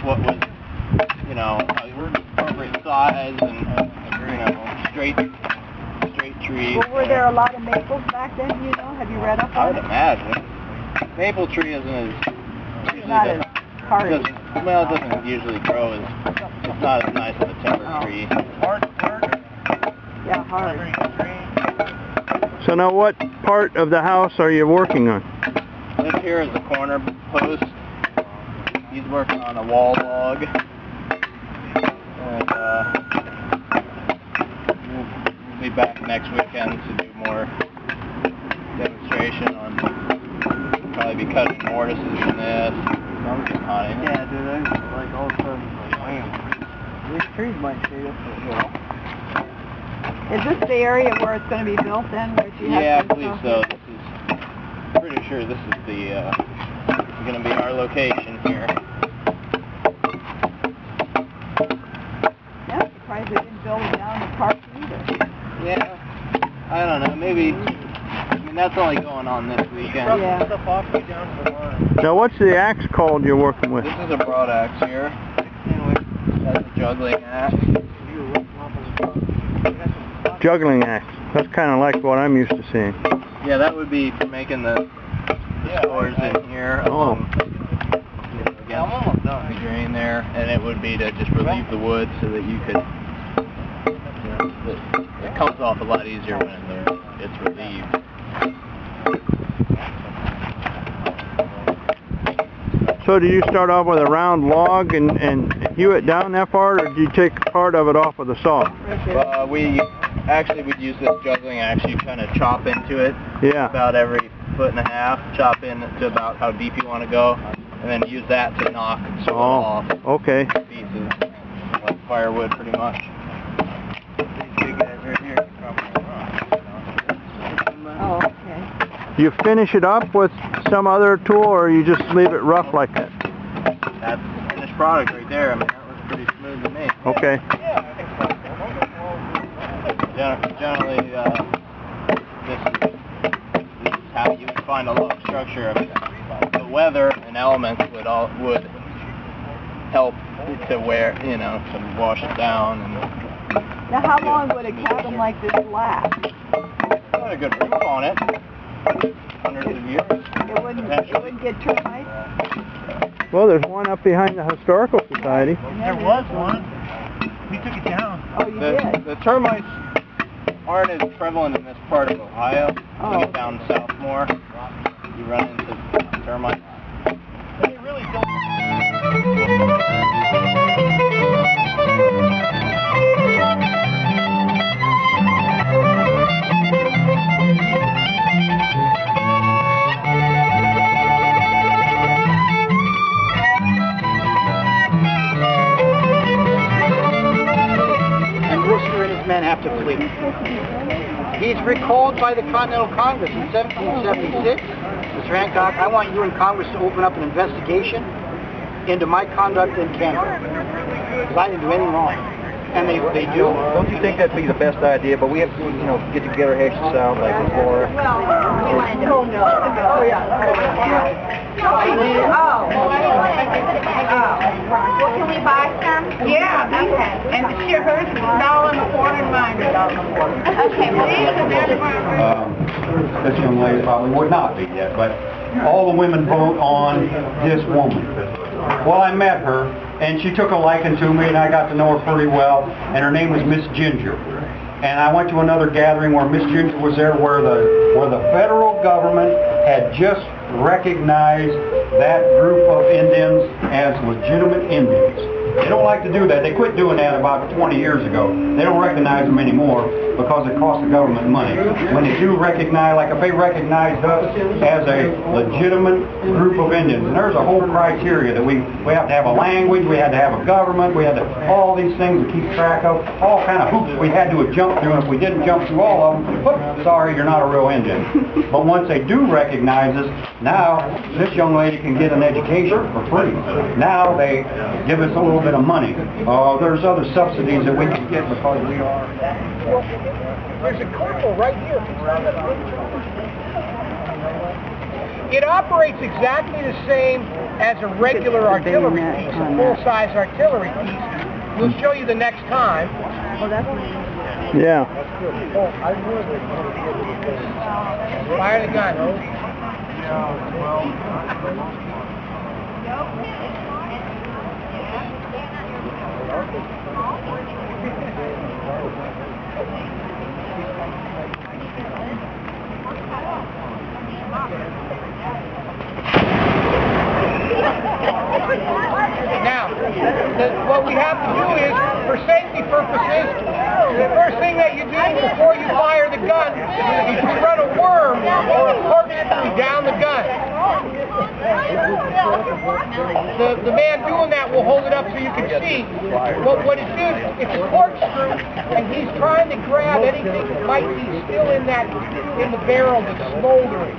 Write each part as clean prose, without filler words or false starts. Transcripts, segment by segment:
what was, you know, appropriate size and you know, straight trees. Well, were there a lot of maples back then, do you know? Have you read up I on would it? imagine. Maple tree isn't as usually Not as hardy. Well, it doesn't usually grow as, it's not as nice of a timber tree. Hard work. Yeah, hard. So now what part of the house are you working on? This here is the corner post. He's working on a wall log. And we'll be back next weekend to do more demonstration on, probably be cutting mortises in this. I'm getting hot, ain't it? Yeah, dude, I like all of a sudden, like, wham. These trees might stay up for a while. Is this the area where it's going to be built then? Where you Yeah, I have believe so. This is, pretty sure this is the, going to be our location here. Yeah, I'm surprised they didn't build it down the park either. Yeah, I don't know, maybe, I mean, that's only going on this weekend. Yeah. Stuff off you down to the line. Now what's the axe called you're working with? This is a broad axe here. That's a juggling axe. Juggling axe. That's kind of like what I'm used to seeing. Yeah, that would be for making the stores in here. Oh. I'm almost done. The grain there, and it would be to just relieve the wood so that you could, you know, it comes off a lot easier when it's relieved. So do you start off with a round log and hew it down that far, or do you take part of it off with a saw? We actually would use this juggling axe. You kind of chop into it. Yeah. About every 1.5 feet. Chop in to about how deep you want to go, and then use that to knock soil off. Okay. Pieces, like firewood, pretty much. These big guys right here can probably run. Oh, okay. You finish it up with some other tool, or you just leave it rough like that? That's the finished product right there. I mean, that looks pretty smooth to me. Okay. Yeah, I think so. Generally, this is how you would find a log structure. I mean, the weather and elements would help to to wash it down. And Now, how long would a cabin like this last? got a good roof on it. Hundreds of years. It wouldn't get termites? Well, there's one up behind the Historical Society. There was one. We took it down. Oh, you did? The termites aren't as prevalent in this part of Ohio. Oh, You get down south more, you run into termites. They really don't. Wooster and his men have to flee. He's recalled by the Continental Congress in 1776. Mr. Hancock, I want you in Congress to open up an investigation into my conduct in Canada, because I didn't do anything wrong. And they do. Don't you think that'd be the best idea? But we have to, get together, hash this out, like with Laura. Oh, no. Oh, yeah. Oh. Well, can we buy some? Yeah, okay. And the sugars, $1 and a quarter, and mine $1 and a quarter. Okay, well, This young lady probably would not be yet, but all the women vote on this woman. Well, I met her, and she took a liking to me, and I got to know her pretty well, and her name was Miss Ginger. And I went to another gathering where Miss Ginger was there, where the federal government had just recognized that group of Indians as legitimate Indians. They don't like to do that. They quit doing that about 20 years ago. They don't recognize them anymore because it costs the government money. When they do recognize, like if they recognized us as a legitimate group of Indians, and there's a whole criteria that we have to have a language, we had to have a government, we had to, all these things to keep track of, all kind of hoops we had to jump through, and if we didn't jump through all of them, whoop, sorry, you're not a real Indian. But once they do recognize us, now this young lady can get an education for free. Now they give us a little bit of money. There's other subsidies that we can get because we are. There's a couple right here. It operates exactly the same as a regular artillery piece, a full-size artillery piece. We'll show you the next time. Oh, that's Yeah. Fire the gun. Now, what we have to do is, for safety purposes, the first thing that you do before you fire the gun is you run a worm or a corkscrew down the gun. The man doing that will hold it up so you can see. What it is, it's a corkscrew, and he's trying to grab anything that might be still in the barrel that's smoldering.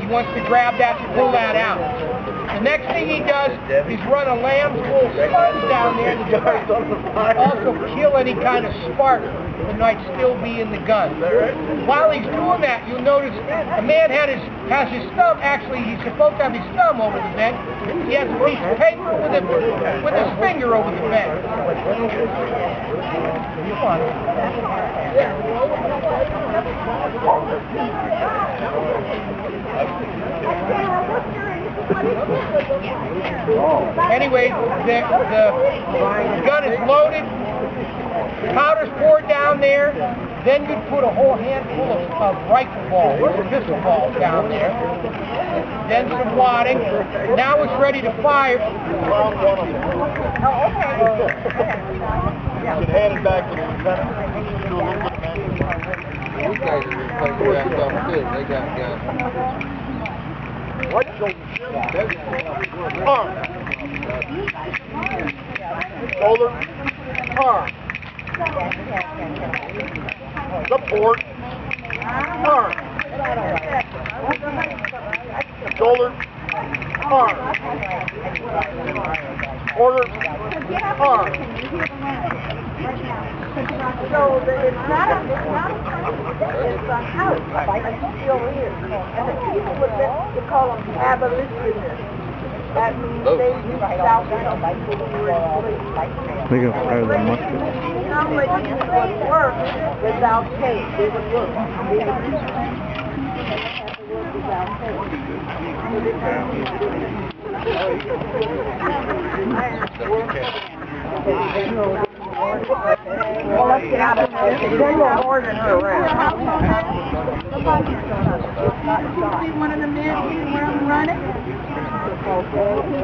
He wants to grab that to pull that out. The next thing he does is run a lamb's wool sponge down there to also kill any kind of spark that might still be in the gun. While he's doing that, you'll notice a man has his thumb, actually he's supposed to have his thumb over the vent. He has a piece of paper with his finger over the vent. Anyway, the gun is loaded, powder's poured down there, then you put a whole handful of rifle balls, or pistol balls down there, then some wadding. Now it's ready to fire. You should hand it back to the lieutenant. These guys are just like that stuff too. They got guns. What shoulder? Arm. Shoulder. Arm. Support. Arm. Shoulder. Arm. Order. Arm. So it's not a house, like you see over here. And the people would they call them abolitionists. That means they do South Africa. They can fire the musket. Somebody would work without pay. They would work. They would work without pay. Well, let's get out of here. Then we'll order her around. See one of the men where I'm running?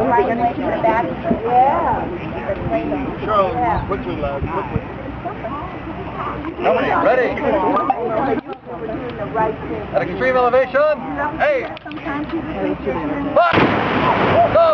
Right next to the back? Yeah. Charlie, quickly, lad, quickly. Nobody, ready? At extreme elevation. Hey! Fuck! Go!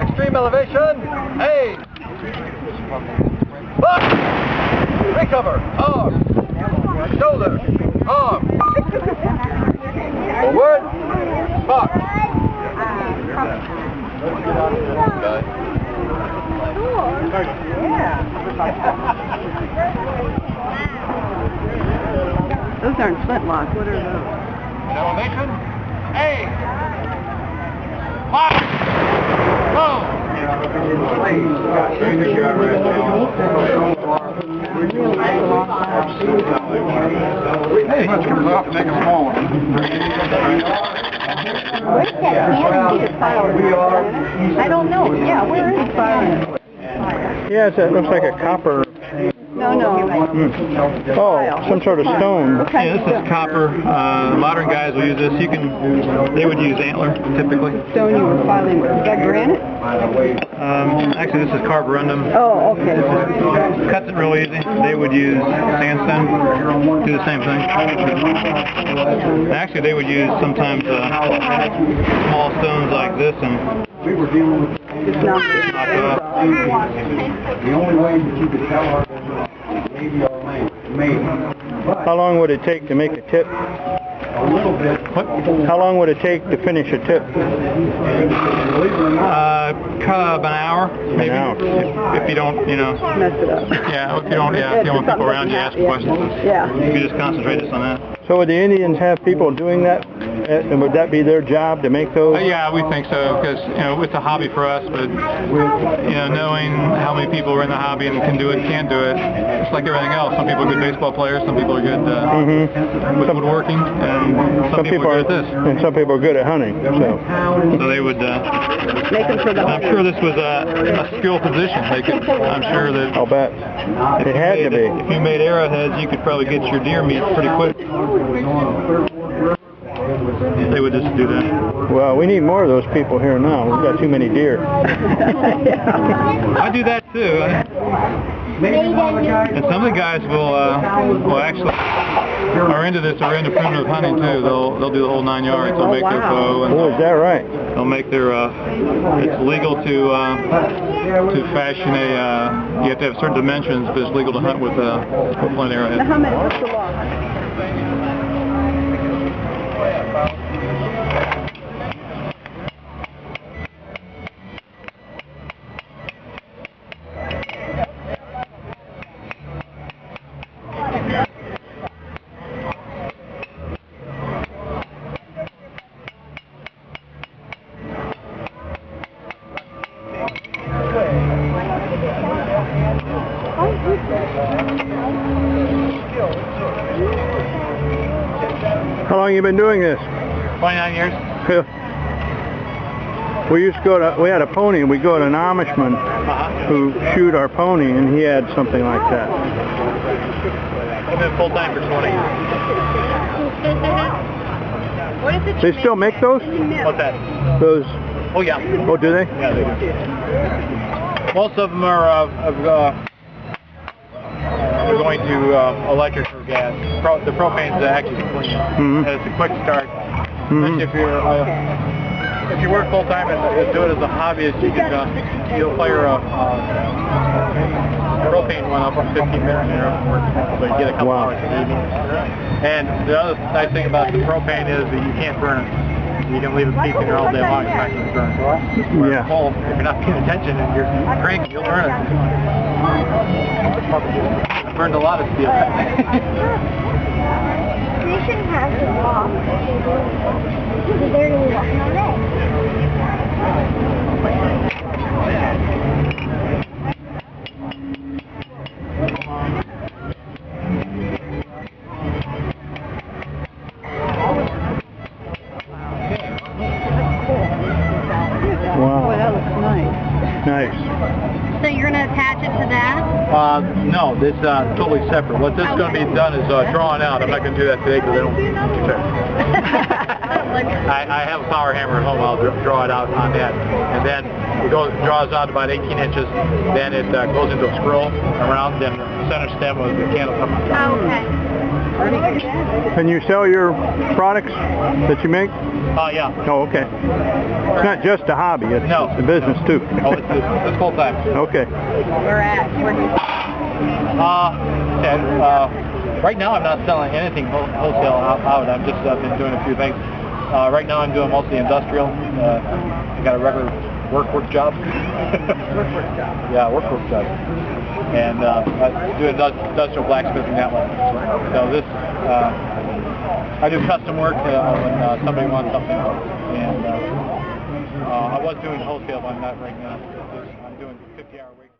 Extreme elevation. Hey! Fuck! Recover. Arm. Shoulder. Arm. Forward. Fuck. Those aren't flintlocks. What are those? Elevation. Hey! Fire! Go! Hey, let's come up and make a small one. Where's that cannon fire? I don't know. Yeah, where is the fire? Yes, it looks like a copper No, no. Oh, some sort of stone. Okay. Yeah, this is copper. Modern guys will use this. They would use antler, typically. Stone you were filing with. Is that granite? Actually, this is carborundum. Oh, okay. Cuts it real easy. They would use sandstone. Do the same thing. Actually, they would use sometimes small stones like this and Just knock it. knock it off. The only way that you could tell her maybe or maybe. How long would it take to make a tip? A little bit. How long would it take to finish a tip? About an hour, maybe. An hour. If you don't, you know. Mess it up. Yeah, if you don't want people around you asking questions. Yeah. You just concentrate just on that. So would the Indians have people doing that? And would that be their job to make those? Yeah, we think so, because, you know, it's a hobby for us, but, you know, knowing how many people are in the hobby and can't do it, it's like everything else. Some people are good baseball players, some people are good with woodworking, and some people are good at this. And some people are good at hunting. So they would, Make them for the I'm sure this was a skill position. I'm sure that I'll bet. It had to be. if you made arrowheads, you could probably get your deer meat pretty quick. They would just do that. Well, we need more of those people here now. We've got too many deer. I do that too. And some of the guys will actually are into this, are into primitive hunting too. They'll do the whole 9 yards. They'll make their bow. And Oh, is that right? they'll make their. It's legal to fashion a. You have to have certain dimensions, but it's legal to hunt with point arrowhead. How many? What's the law? How long you been doing this? 29 years. We used to go to, we had a pony and we go to an Amishman who shoot our pony and he had something like that. I've been full time for 20 years. They still make those? What's that? Those? Oh yeah. Oh, do they? Yeah, they do. Most of them are going to electric or gas. The propane's actually clean. And it's a quick start. Especially if you work full time and do it as a hobbyist, you'll fire a propane one up in 15 minutes and you're up work. So you get a couple hours in the evening. And the other nice thing about the propane is that you can't burn it. You can leave it peeking all day long and it's not going to burn. Yeah. Coal, if you're not paying attention and you're cranking, you'll burn it. I burned a lot of steel. They shouldn't have to walk. They're going to be walking all day. Wow. Boy, that looks nice. Nice. So you're going to attach it to that? No, this is totally separate. What this is going to be done is drawn out. I'm not going to do that today because I don't I have a power hammer at home. I'll draw it out on that. And then it draws out about 18 inches. Then it goes into a scroll around. Then the center stem of the candle comes out. Oh, okay. And you sell your products that you make? Yeah. Oh, okay. It's not just a hobby, it's a business too. Oh, it's full time. Okay. Where at? Right now I'm not selling anything wholesale out. I've just been doing a few things. Right now I'm doing mostly industrial. I got a regular work job. Work job. Yeah, work job. And I do industrial blacksmithing that way. So this, I do custom work when somebody wants something. And I was doing wholesale, but I'm not right now. I'm doing 50-hour weeks.